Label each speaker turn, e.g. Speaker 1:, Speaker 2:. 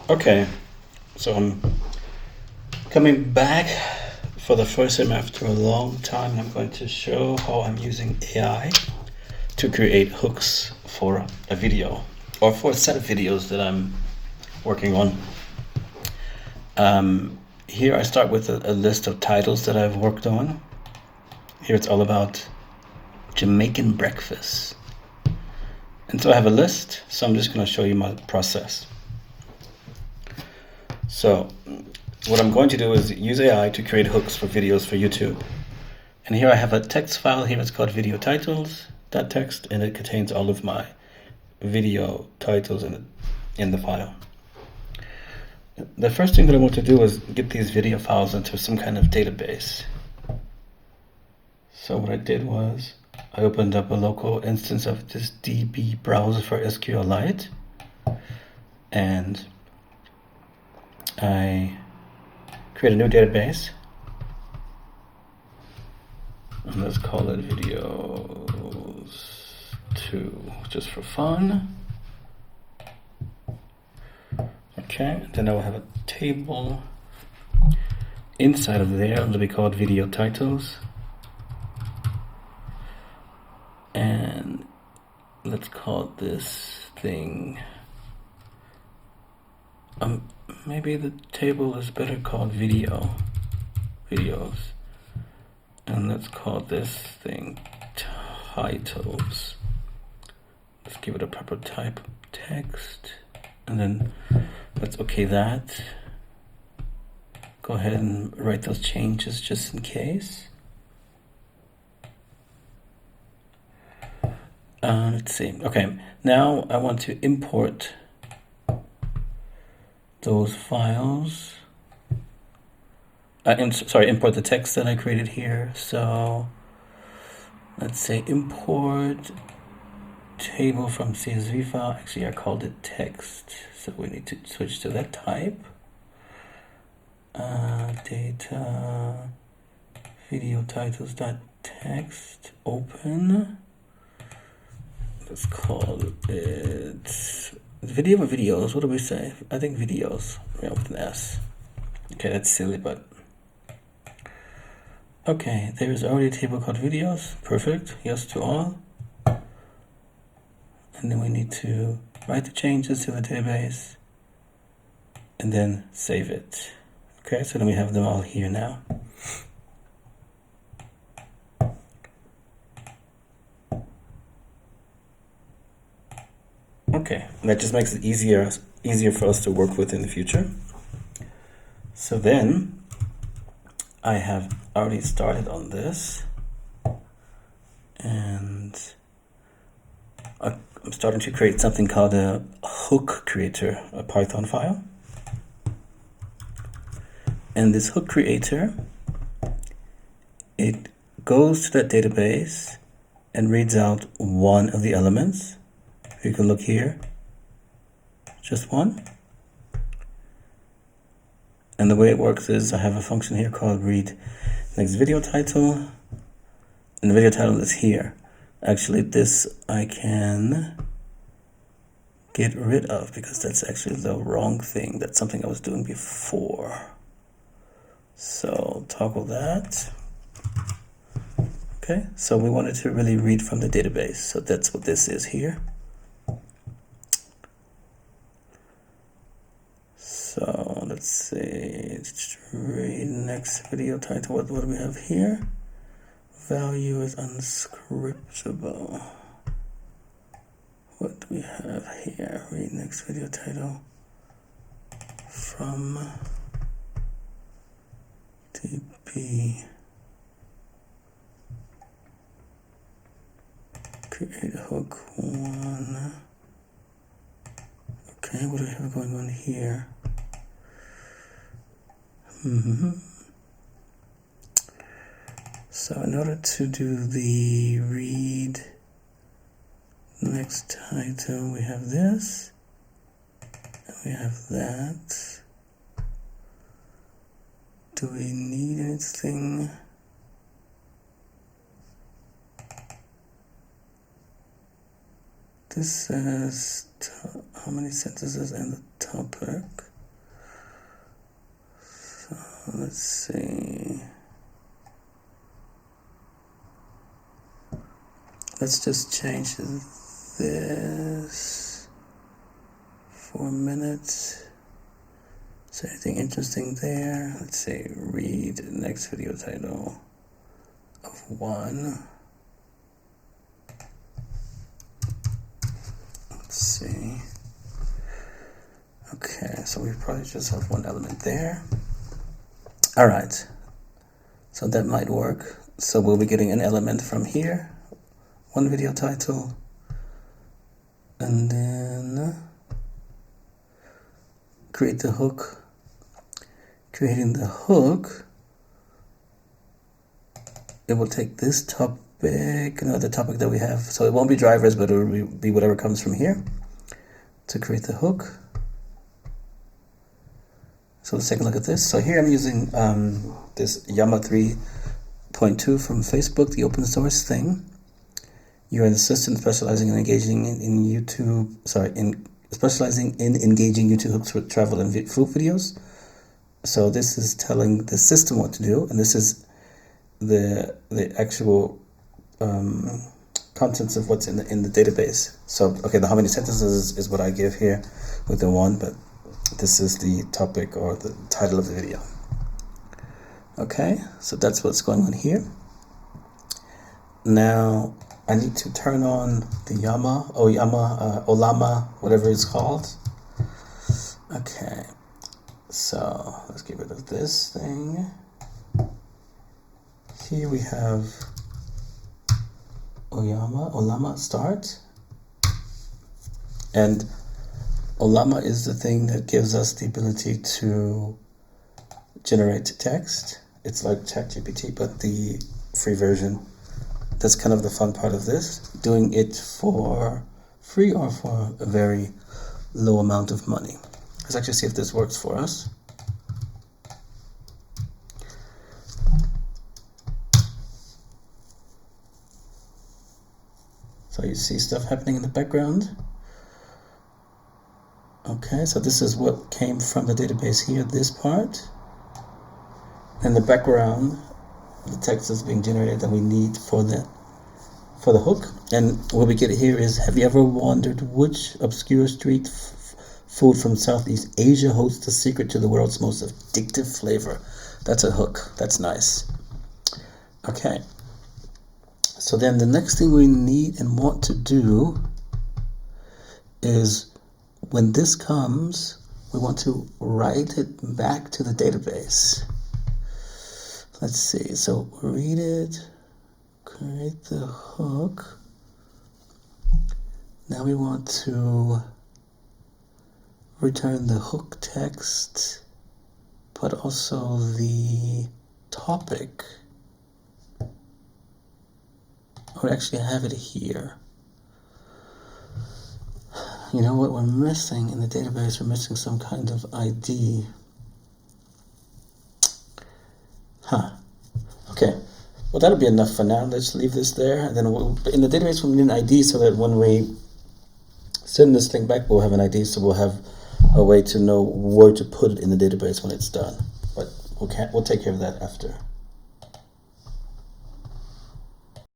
Speaker 1: Okay, so I'm coming back for the first time after a long time. I'm going to show how I'm using AI to create hooks for a video or for a set of videos that I'm working on. Here I start with a list of titles that I've worked on. Here it's all about Jamaican breakfast. And so I have a list, so I'm just going to show you my process. So what I'm going to do is use AI to create hooks for videos for YouTube. And here I have a text file. Here it's called video titles.txt, and it contains all of my video titles in the file. The first thing that I want to do is get these video files into some kind of database. So what I did was I opened up a local instance of this DB browser for SQLite, and I create a new database, and let's call it videos 2, just for fun. Okay, then I will have a table inside of there. It'll be called video titles. And let's call this thing, maybe the table is better called videos. And let's call this thing titles. Let's give it a proper type of text. And then let's okay that. Go ahead and write those changes just in case. Let's see. Okay, now I want to import those files. Import the text that I created here. So let's say import table from CSV file. Actually, I called it text, so we need to switch to that type. Data video titles.txt open. Let's call it video or videos. What do we say? I think videos. Yeah, with an S. Okay, that's silly, but okay. There is already a table called videos. Perfect. Yes to all. And then we need to write the changes to the database and then save it. Okay, so then we have them all here now. Okay, that just makes it easier for us to work with in the future. So then I have already started on this, and I'm starting to create something called a hook creator, a Python file. And this hook creator, it goes to that database and reads out one of the elements. You can look here, just one. And the way it works is I have a function here called read next video title, and the video title is here. Actually, this I can get rid of because that's actually the wrong thing. That's something I was doing before. So toggle that. Okay, so we wanted to really read from the database. So that's what this is here. So let's see, read next video title. What do we have here? Value is unscriptable. What do we have here? Read next video title from DB. Create a hook 1. Okay, what do we have going on here? So in order to do the read next title, we have this, and we have that. Do we need anything? This says how many sentences in the topic. So let's see. Let's just change this 4 minutes. Is there anything interesting there? Let's say read next video title of 1. Let's see. Okay, so we probably just have 1 element there. All right, so that might work. So we'll be getting an element from here, 1 video title, and then create the hook. Creating the hook, it will take this topic, the topic that we have. So it won't be drivers, but it will be whatever comes from here to create the hook. So let's take a look at this. So here I'm using this LLama 3.2 from Facebook, the open source thing. You're an assistant specializing in engaging in YouTube, specializing in engaging YouTube hooks for travel and food videos. So this is telling the system what to do, and this is the actual contents of what's in the database. So okay, the how many sentences is what I give here with the 1, but this is the topic or the title of the video. Okay, so that's what's going on here. Now I need to turn on the LLama, whatever it's called. Okay. So let's get rid of this thing. Here we have LLama start. And LLama is the thing that gives us the ability to generate text. It's like ChatGPT, but the free version. That's kind of the fun part of this. Doing it for free or for a very low amount of money. Let's actually see if this works for us. So you see stuff happening in the background. Okay, so this is what came from the database here, this part. In the background, the text is being generated that we need for the hook. And what we get here is, have you ever wondered which obscure street food from Southeast Asia holds the secret to the world's most addictive flavor? That's a hook. That's nice. Okay. So then the next thing we need and want to do is when this comes, we want to write it back to the database. Let's see. So read it, create the hook. Now we want to return the hook text, but also the topic. Or actually have it here. You know what we're missing in the database? We're missing some kind of ID. Okay. Well, that'll be enough for now. Let's leave this there. And then in the database, we need an ID so that when we send this thing back, we'll have an ID. So we'll have a way to know where to put it in the database when it's done. But we'll take care of that after.